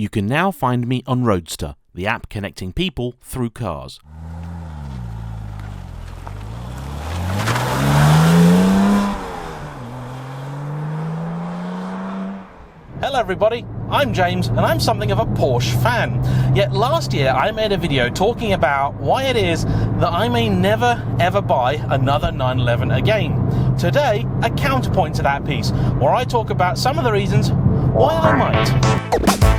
You can now find me on RoadStr, the app connecting people through cars. Hello everybody, I'm James and I'm something of a Porsche fan. Yet last year I made a video talking about why it is that I may never ever buy another 911 again. Today, a counterpoint to that piece where I talk about some of the reasons why I might.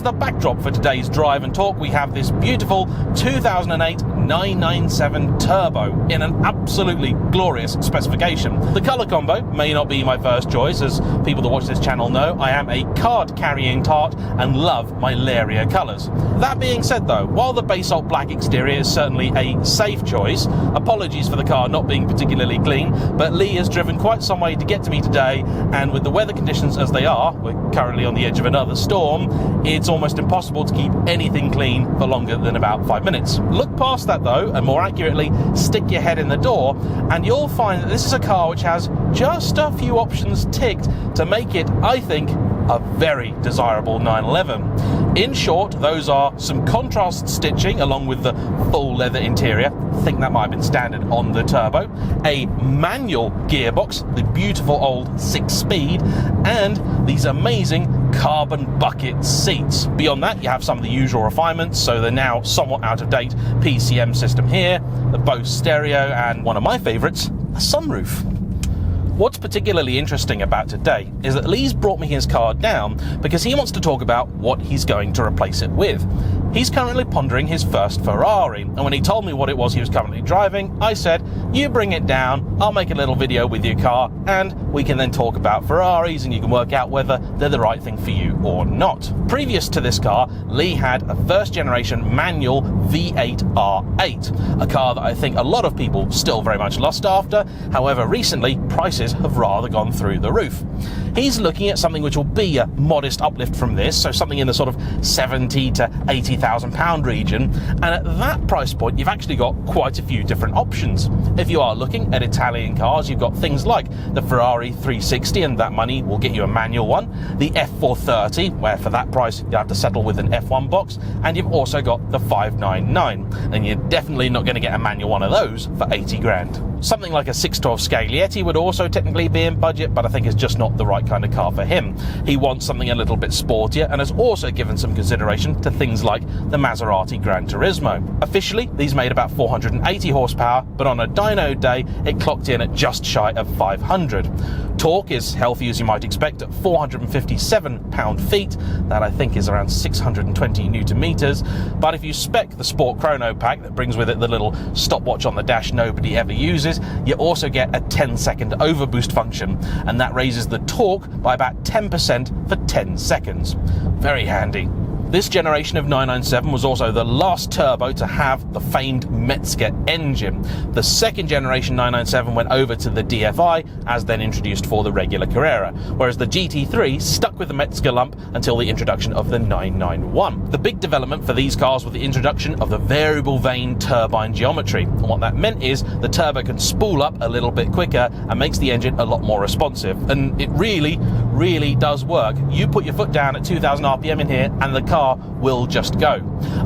The backdrop for today's drive and talk, we have this beautiful 2008 997 Turbo in an absolutely glorious specification. The colour combo may not be my first choice, as people that watch this channel know I am a card-carrying tart and love my Laria colours. That being said though, while the basalt black exterior is certainly a safe choice, apologies for the car not being particularly clean, but Lee has driven quite some way to get to me today, and with the weather conditions as they are, we're currently on the edge of another storm, it's almost impossible to keep anything clean for longer than about 5 minutes. Look past that though, and more accurately, stick your head in the door, and you'll find that this is a car which has just a few options ticked to make it, I think, a very desirable 911. In short, those are some contrast stitching along with the full leather interior. I think that might have been standard on the Turbo. A manual gearbox, the beautiful old 6-speed, and these amazing carbon bucket seats. Beyond that, you have some of the usual refinements, so the now somewhat out-of-date PCM system here, the Bose stereo, and one of my favourites, a sunroof. What's particularly interesting about today is that Lee's brought me his car down because he wants to talk about what he's going to replace it with. He's currently pondering his first Ferrari, and when he told me what it was he was currently driving, I said, you bring it down, I'll make a little video with your car, and we can then talk about Ferraris and you can work out whether they're the right thing for you or not. Previous to this car, Lee had a first generation manual V8 R8, a car that I think a lot of people still very much lust after. However, recently prices have rather gone through the roof. He's looking at something which will be a modest uplift from this, so something in the sort of 70 to 80,000 pound region, and at that price point you've actually got quite a few different options. If you are looking at Italian cars, you've got things like the Ferrari 360, and that money will get you a manual one, the F430, where for that price you have to settle with an F1 box, and you've also got the 599, and you're definitely not going to get a manual one of those for 80 grand. Something like a 612 Scaglietti would also technically be in budget, but I think it's just not the right kind of car for him. He wants something a little bit sportier, and has also given some consideration to things like the Maserati Gran Turismo. Officially, these made about 480 horsepower, but on a dyno day, it clocked in at just shy of 500. Torque is healthy as you might expect at 457 pound-feet, that I think is around 620 newton meters, but if you spec the Sport Chrono pack that brings with it the little stopwatch on the dash nobody ever uses, you also get a 10-second overboost function, and that raises the torque by about 10% for 10 seconds. Very handy. This generation of 997 was also the last turbo to have the famed Metzger engine. The second generation 997 went over to the DFI, as then introduced for the regular Carrera, whereas the GT3 stuck with the Metzger lump until the introduction of the 991. The big development for these cars was the introduction of the variable vane turbine geometry, and what that meant is the turbo can spool up a little bit quicker and makes the engine a lot more responsive, and it really does work. You put your foot down at 2000 RPM in here and the car will just go.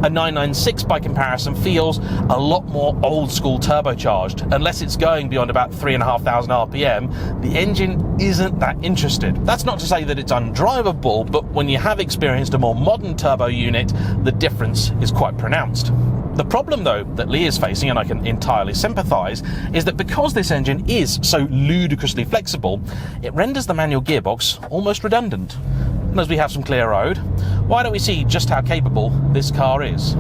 A 996 by comparison feels a lot more old school turbocharged. Unless it's going beyond about 3,500 RPM, the engine isn't that interested. That's not to say that it's undrivable, but when you have experienced a more modern turbo unit, the difference is quite pronounced. The problem though that Lee is facing, and I can entirely sympathise, is that because this engine is so ludicrously flexible, it renders the manual gearbox almost redundant. And as we have some clear road, why don't we see just how capable this car is?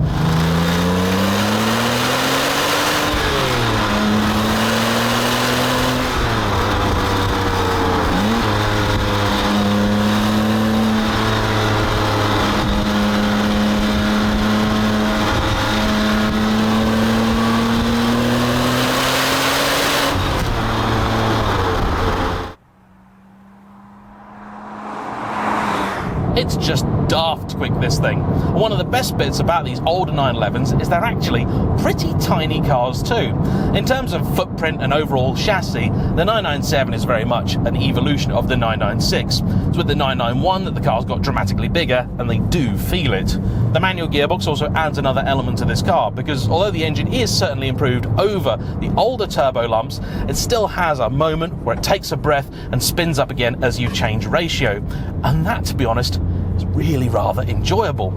It's just daft quick, this thing. And one of the best bits about these older 911s is they're actually pretty tiny cars too. In terms of footprint and overall chassis, the 997 is very much an evolution of the 996. It's with the 991 that the cars got dramatically bigger, and they do feel it. The manual gearbox also adds another element to this car, because although the engine is certainly improved over the older turbo lumps, it still has a moment where it takes a breath and spins up again as you change ratio. And that, to be honest, is really rather enjoyable.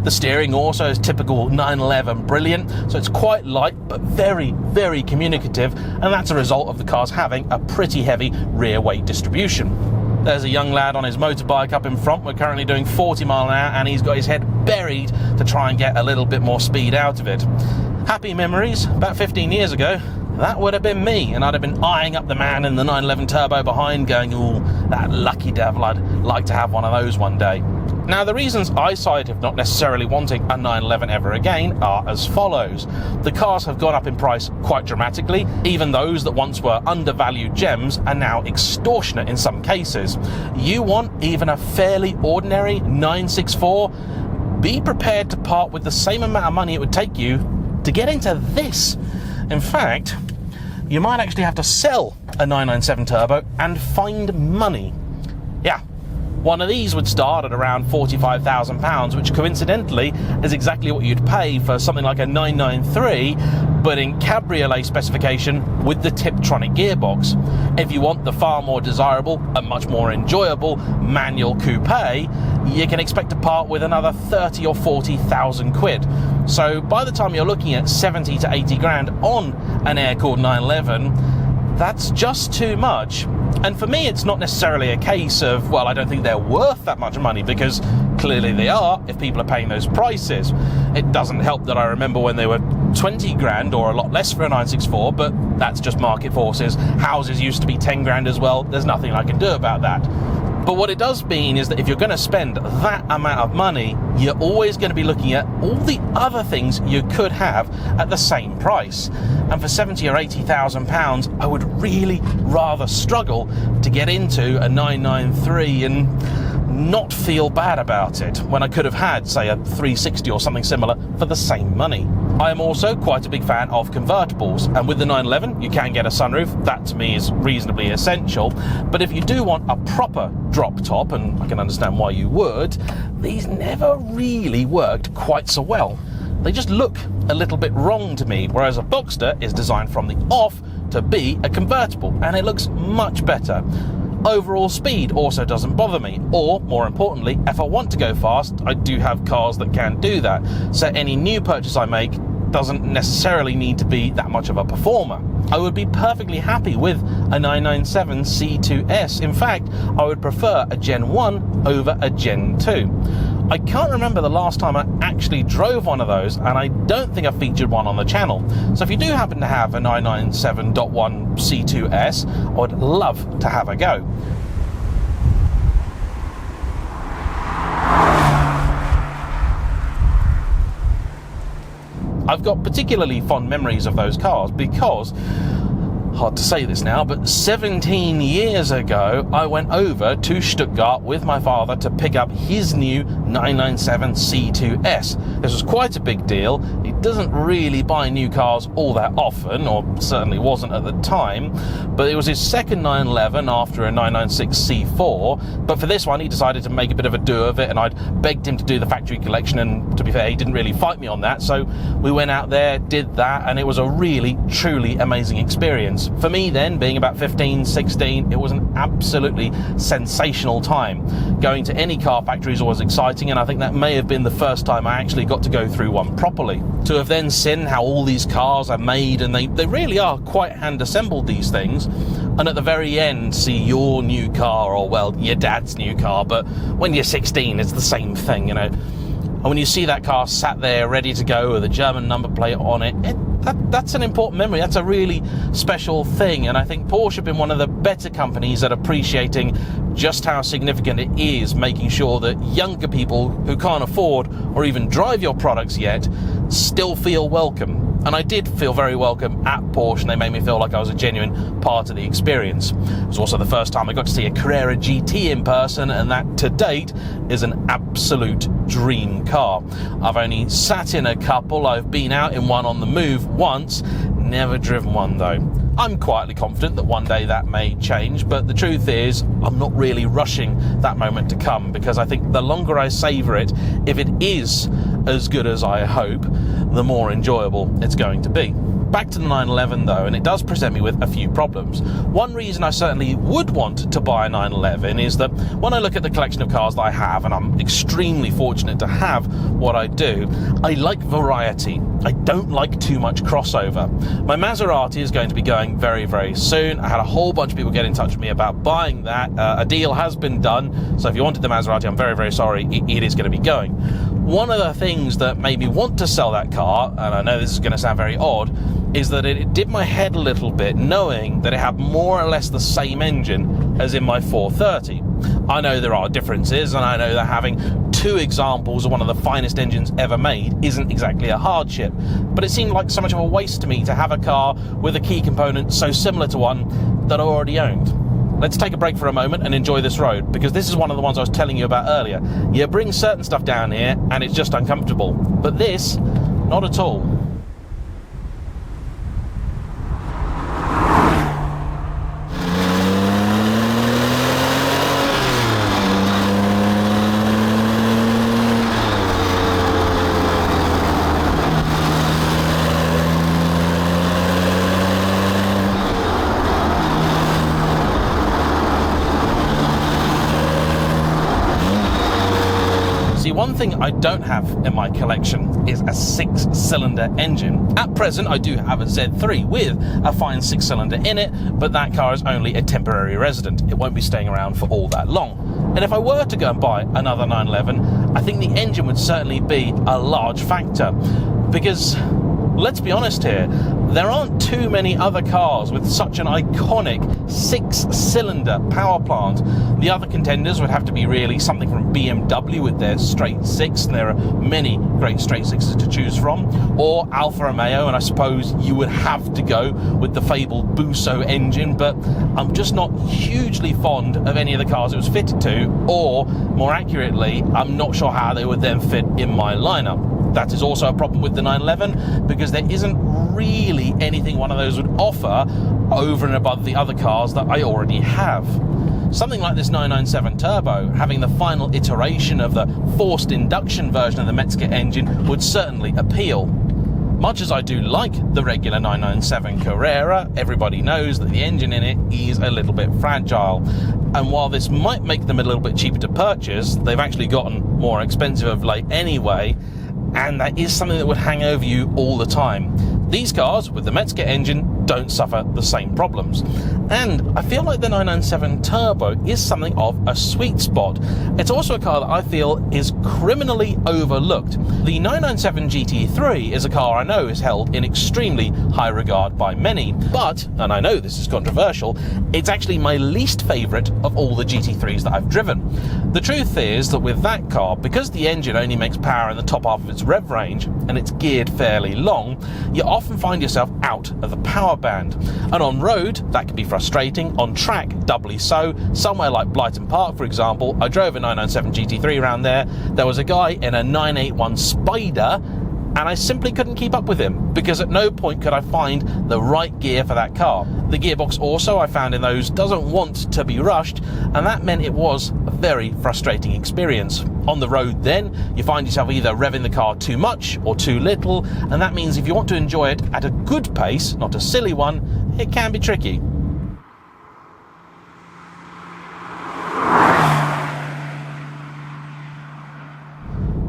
The steering also is typical 911 brilliant, so it's quite light but very, very communicative, and that's a result of the cars having a pretty heavy rear weight distribution. There's a young lad on his motorbike up in front. We're currently doing 40 miles an hour, and he's got his head buried to try and get a little bit more speed out of it. Happy memories. About 15 years ago, that would have been me, and I'd have been eyeing up the man in the 911 turbo behind, going, "Ooh, that lucky devil, I'd like to have one of those one day." Now, the reasons I side of not necessarily wanting a 911 ever again are as follows. The cars have gone up in price quite dramatically. Even those that once were undervalued gems are now extortionate in some cases. You want even a fairly ordinary 964? Be prepared to part with the same amount of money it would take you to get into this. In fact, you might actually have to sell a 997 turbo and find money. Yeah. One of these would start at around £45,000, which coincidentally is exactly what you'd pay for something like a 993, but in cabriolet specification with the Tiptronic gearbox. If you want the far more desirable and much more enjoyable manual coupe, you can expect to part with another 30 or 40,000 quid. So by the time you're looking at 70 to 80 grand on an air-cooled 911, that's just too much. And for me, it's not necessarily a case of, well, I don't think they're worth that much money, because clearly they are if people are paying those prices. It doesn't help that I remember when they were 20 grand or a lot less for a 964, but that's just market forces. Houses used to be 10 grand as well. There's nothing I can do about that. But what it does mean is that if you're going to spend that amount of money, you're always going to be looking at all the other things you could have at the same price. And for 70 or 80,000 pounds, I would really rather struggle to get into a 993 and not feel bad about it, when I could have had, say, a 360 or something similar for the same money. I am also quite a big fan of convertibles, and with the 911 you can get a sunroof. That to me is reasonably essential. But if you do want a proper drop top, and I can understand why you would, these never really worked quite so well. They just look a little bit wrong to me, whereas a Boxster is designed from the off to be a convertible, and it looks much better. Overall speed also doesn't bother me, or more importantly, if I want to go fast, I do have cars that can do that. So any new purchase I make doesn't necessarily need to be that much of a performer. I would be perfectly happy with a 997 C2S. In fact, I would prefer a Gen 1 over a Gen 2. I can't remember the last time I actually drove one of those, and I don't think I featured one on the channel. So if you do happen to have a 997.1 C2S, I would love to have a go. I've got particularly fond memories of those cars because, hard to say this now, but 17 years ago I went over to Stuttgart with my father to pick up his new 997 C2S. This was quite a big deal. He doesn't really buy new cars all that often, or certainly wasn't at the time, but it was his second 911 after a 996 C4. But for this one he decided to make a bit of a do of it, and I'd begged him to do the factory collection, and to be fair, he didn't really fight me on that, so we went out there, did that, and it was a really, truly amazing experience. For me then, being about 15, 16, it was an absolutely sensational time. Going to any car factory is always exciting, and I think that may have been the first time I actually got to go through one properly. To have then seen how all these cars are made, and they really are quite hand assembled, these things, and at the very end see your new car, or well, your dad's new car, but when you're 16 it's the same thing, you know. And when you see that car sat there ready to go with a German number plate on it, that's an important memory. That's a really special thing, and I think Porsche have been one of the better companies at appreciating just how significant it is, making sure that younger people who can't afford or even drive your products yet still feel welcome. And I did feel very welcome at Porsche, and they made me feel like I was a genuine part of the experience. It was also the first time I got to see a Carrera GT in person, and that to date is an absolute dream car. I've only sat in a couple, I've been out in one on the move once, never driven one though. I'm quietly confident that one day that may change, but the truth is I'm not really rushing that moment to come, because I think the longer I savour it, if it is as good as I hope, the more enjoyable it's going to be. Back to the 911 though, and it does present me with a few problems. One reason I certainly would want to buy a 911 is that when I look at the collection of cars that I have, and I'm extremely fortunate to have what I do, I like variety. I don't like too much crossover. My Maserati is going to be going very, very soon. I had a whole bunch of people get in touch with me about buying that. A deal has been done, so if you wanted the Maserati, I'm very, very sorry, it is going to be going. One of the things that made me want to sell that car, and I know this is going to sound very odd, is that it did my head a little bit knowing that it had more or less the same engine as in my 430. I know there are differences, and I know that having two examples of one of the finest engines ever made isn't exactly a hardship, but it seemed like so much of a waste to me to have a car with a key component so similar to one that I already owned. Let's take a break for a moment and enjoy this road, because this is one of the ones I was telling you about earlier. You bring certain stuff down here and it's just uncomfortable, but this, not at all. One thing I don't have in my collection is a 6-cylinder engine. At present, I do have a Z3 with a fine 6-cylinder in it, but that car is only a temporary resident. It won't be staying around for all that long. And if I were to go and buy another 911, I think the engine would certainly be a large factor, because let's be honest here, there aren't too many other cars with such an iconic 6-cylinder power plant. The other contenders would have to be really something from BMW with their straight 6, and there are many great straight 6s to choose from, or Alfa Romeo, and I suppose you would have to go with the fabled Busso engine, but I'm just not hugely fond of any of the cars it was fitted to, or more accurately, I'm not sure how they would then fit in my lineup. That is also a problem with the 911, because there isn't really anything one of those would offer over and above the other cars that I already have. Something like this 997 Turbo, having the final iteration of the forced induction version of the Metzger engine, would certainly appeal. Much as I do like the regular 997 Carrera, everybody knows that the engine in it is a little bit fragile. And while this might make them a little bit cheaper to purchase, they've actually gotten more expensive of late anyway, and that is something that would hang over you all the time. These cars with the Metzger engine don't suffer the same problems. And I feel like the 997 Turbo is something of a sweet spot. It's also a car that I feel is criminally overlooked. The 997 GT3 is a car I know is held in extremely high regard by many, but, and I know this is controversial, it's actually my least favourite of all the GT3s that I've driven. The truth is that with that car, because the engine only makes power in the top half of its rev range, and it's geared fairly long, you often find yourself out of the power band. And on road, that can be frustrating. On track, doubly so. Somewhere like Blyton Park, for example, I drove a 997 GT3 around there. There was a guy in a 981 Spider, and I simply couldn't keep up with him, because at no point could I find the right gear for that car. The gearbox also, I found in those, doesn't want to be rushed, and that meant it was a very frustrating experience. On the road then, you find yourself either revving the car too much or too little, and that means if you want to enjoy it at a good pace, not a silly one, it can be tricky.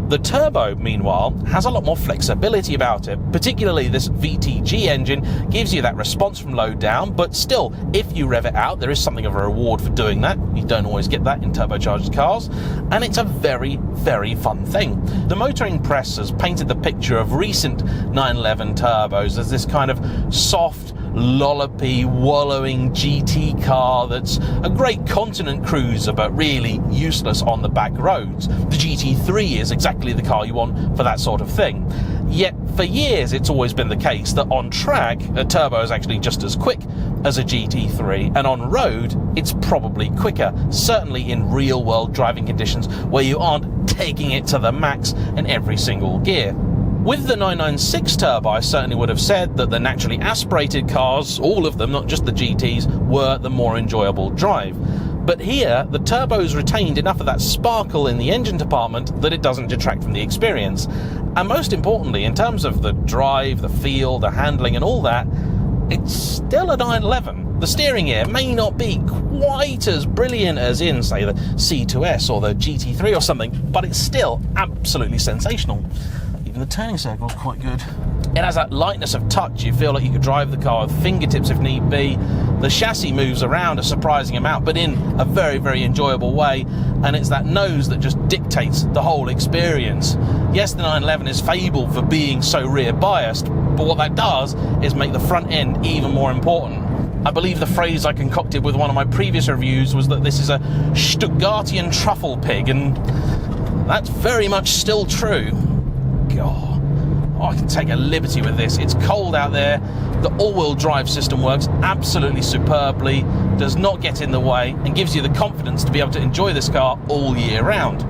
The Turbo, meanwhile, has a lot more flexibility about it. Particularly this VTG engine gives you that response from low down, but still, if you rev it out, there is something of a reward for doing that. You don't always get that in turbocharged cars, and it's a very, very fun thing. The Motoring Press has painted the picture of recent 911 Turbos as this kind of soft, lollopy, wallowing GT car that's a great continent cruiser but really useless on the back roads. The GT3 is exactly the car you want for that sort of thing. Yet for years it's always been the case that on track a turbo is actually just as quick as a GT3, and on road it's probably quicker, certainly in real world driving conditions where you aren't taking it to the max in every single gear. With the 996 turbo, I certainly would have said that the naturally aspirated cars, all of them, not just the GTs, were the more enjoyable drive. But here, the turbo's retained enough of that sparkle in the engine department that it doesn't detract from the experience. And most importantly, in terms of the drive, the feel, the handling and all that, it's still a 911. The steering here may not be quite as brilliant as in, say, the C2S or the GT3 or something, but it's still absolutely sensational. Even the turning circle is quite good. It has that lightness of touch. You feel like you could drive the car with fingertips if need be. The chassis moves around a surprising amount, but in a very, very enjoyable way. And it's that nose that just dictates the whole experience. Yes, the 911 is fabled for being so rear biased, but what that does is make the front end even more important. I believe the phrase I concocted with one of my previous reviews was that this is a Stuttgartian truffle pig, and that's very much still true. God. Oh, I can take a liberty with this. It's cold out there. The all-wheel drive system works absolutely superbly, does not get in the way, and gives you the confidence to be able to enjoy this car all year round.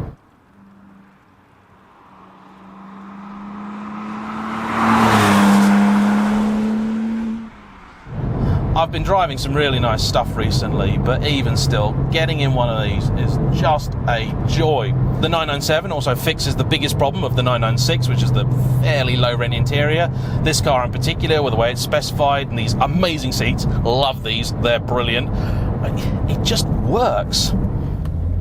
I've been driving some really nice stuff recently, but even still, getting in one of these is just a joy. The 997 also fixes the biggest problem of the 996, which is the fairly low-rent interior. This car in particular, with the way it's specified and these amazing seats, love these, they're brilliant. It just works.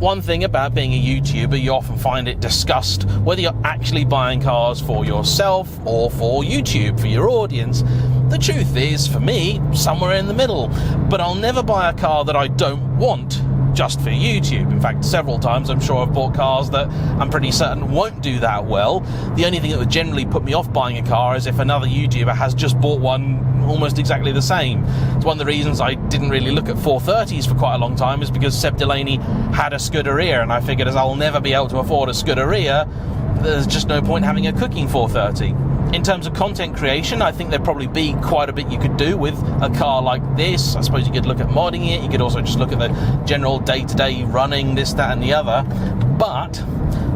One thing about being a YouTuber, you often find it discussed whether you're actually buying cars for yourself or for YouTube, for your audience. The truth is, for me, somewhere in the middle. But I'll never buy a car that I don't want just for YouTube. In fact, several times I'm sure I've bought cars that I'm pretty certain won't do that well. The only thing that would generally put me off buying a car is if another YouTuber has just bought one almost exactly the same. It's one of the reasons I didn't really look at 430s for quite a long time, is because Seb Delaney had a Scuderia, and I figured as I'll never be able to afford a Scuderia, there's just no point having a cooking 430. In terms of content creation, I think there'd probably be quite a bit you could do with a car like this. I suppose you could look at modding it, you could also just look at the general day-to-day running, this, that and the other. But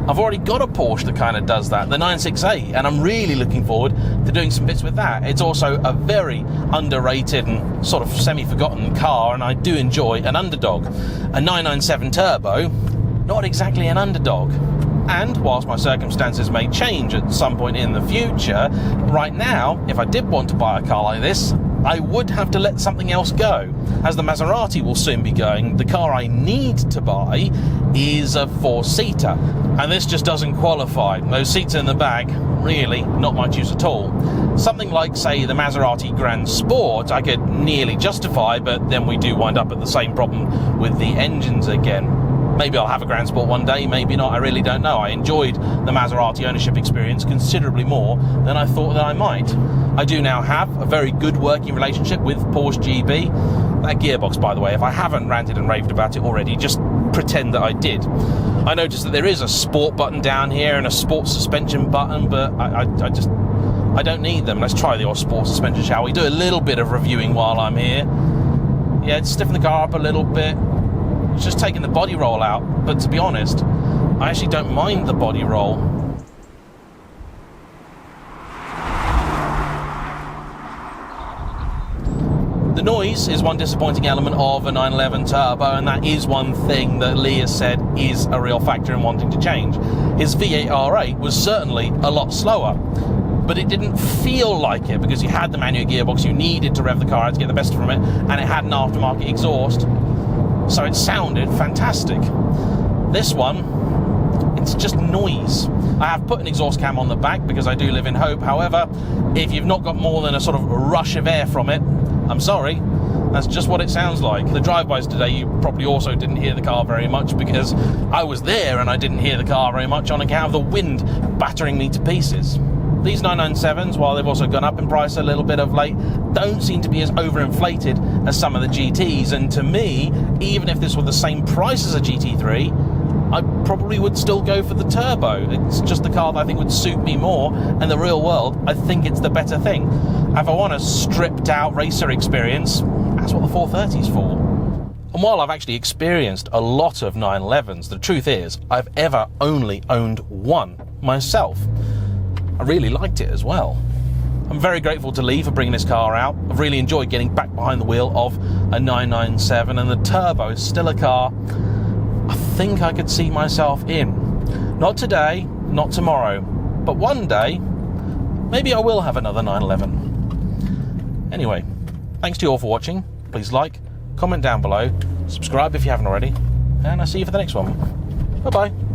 I've already got a Porsche that kind of does that, the 968, and I'm really looking forward to doing some bits with that. It's also a very underrated and sort of semi-forgotten car, and I do enjoy an underdog. A 997 Turbo, not exactly an underdog. And whilst my circumstances may change at some point in the future, right now, if I did want to buy a car like this, I would have to let something else go. As the Maserati will soon be going, the car I need to buy is a 4-seater. And this just doesn't qualify. Those seats in the back, really, not much use at all. Something like, say, the Maserati Gran Sport, I could nearly justify, but then we do wind up at the same problem with the engines again. Maybe I'll have a Gran Sport one day, maybe not, I really don't know. I enjoyed the Maserati ownership experience considerably more than I thought that I might. I do now have a very good working relationship with Porsche GB. That gearbox, by the way, if I haven't ranted and raved about it already, just pretend that I did. I noticed that there is a sport button down here and a sports suspension button, but I don't need them. Let's try the old sports suspension, shall we? Do a little bit of reviewing while I'm here. Yeah, it's stiffen the car up a little bit. It's just taking the body roll out, but to be honest, I actually don't mind the body roll. The noise is one disappointing element of a 911 Turbo, and that is one thing that Lee has said is a real factor in wanting to change. His V8 R8 was certainly a lot slower, but it didn't feel like it because you had the manual gearbox, you needed to rev the car out to get the best from it, and it had an aftermarket exhaust. So it sounded fantastic. This one, it's just noise. I have put an exhaust cam on the back because I do live in Hope. However, if you've not got more than a sort of rush of air from it, I'm sorry, that's just what it sounds like. The drive-bys today, you probably also didn't hear the car very much because I was there and I didn't hear the car very much on account of the wind battering me to pieces. These 997s, while they've also gone up in price a little bit of late, don't seem to be as overinflated as some of the GTs. And to me, even if this were the same price as a GT3, I probably would still go for the turbo. It's just the car that I think would suit me more. In the real world, I think it's the better thing. If I want a stripped out racer experience, that's what the 430 is for. And while I've actually experienced a lot of 911s, the truth is I've ever only owned one myself. I really liked it as well. I'm very grateful to Lee for bringing this car out. I've really enjoyed getting back behind the wheel of a 997, and the turbo is still a car I think I could see myself in. Not today, not tomorrow, but one day, maybe I will have another 911. Anyway, thanks to you all for watching. Please like, comment down below, subscribe if you haven't already, and I'll see you for the next one. Bye-bye.